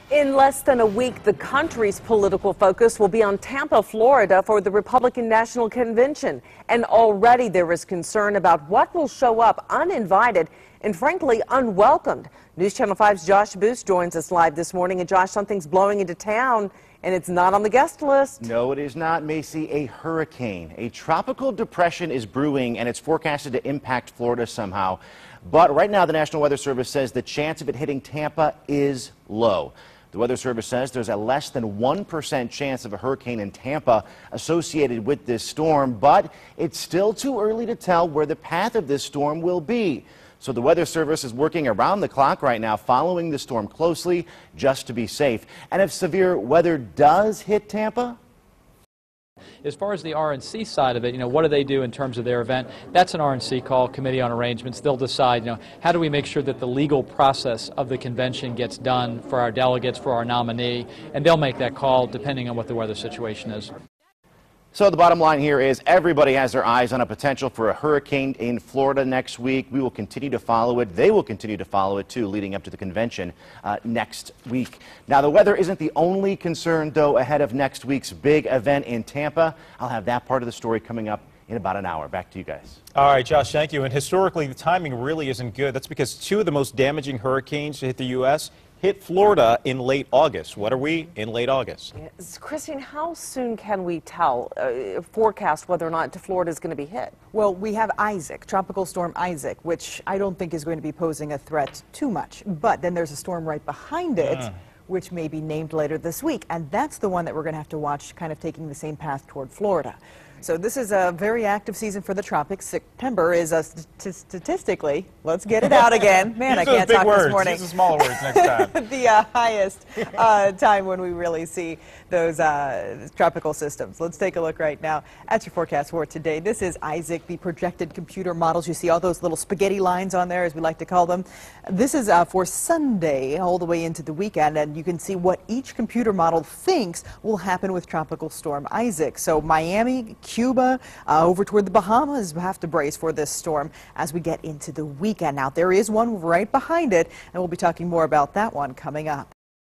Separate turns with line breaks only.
In less than a week, the country's political focus will be on Tampa, Florida for the Republican National Convention. And already there is concern about what will show up uninvited and frankly unwelcomed. News Channel 5's Josh Booth joins us live this morning. And Josh, something's blowing into town and it's not on the guest list.
No, it is not, Macy. A hurricane. A tropical depression is brewing and it's forecasted to impact Florida somehow. But right now the National Weather Service says the chance of it hitting Tampa is low. The Weather Service says there's a less than 1% chance of a hurricane in Tampa associated with this storm, but it's still too early to tell where the path of this storm will be. So the Weather Service is working around the clock right now, following the storm closely just to be safe. And if severe weather does hit Tampa,
as far as the RNC side of it, what do they do in terms of their event? That's an RNC call, Committee on Arrangements. They'll decide, how do we make sure that the legal process of the convention gets done for our delegates, for our nominee, and they'll make that call depending on what the weather situation is.
So the bottom line here is everybody has their eyes on a potential for a hurricane in Florida next week. We will continue to follow it. They will continue to follow it, too, leading up to the convention next week. Now, the weather isn't the only concern, though, ahead of next week's big event in Tampa. I'll have that part of the story coming up in about an hour. Back to you guys.
All right, Josh, thank you. And historically, the timing really isn't good. That's because two of the most damaging hurricanes to hit the U.S. hit Florida in late August. What are we in late August?
Yes. Christine, how soon can we tell, forecast whether or not Florida is going to be hit?
Well, we have Isaac, Tropical Storm Isaac, which I don't think is going to be posing a threat too much. But then there's a storm right behind it, which may be named later this week. And that's the one that we're going to have to watch, kind of taking the same path toward Florida. So this is a very active season for the tropics. September is statistically, let's get it out again. Man, I can't talk this morning.
Use the smaller words next time.
The highest time when we really see those tropical systems. Let's take a look right now at your forecast for today. This is Isaac, the projected computer models. You see all those little spaghetti lines on there, as we like to call them. This is for Sunday all the way into the weekend, and you can see what each computer model thinks will happen with Tropical Storm Isaac. So Miami, Cuba, over toward the Bahamas have to brace for this storm as we get into the weekend. Now, there is one right behind it, and we'll be talking more about that one coming up.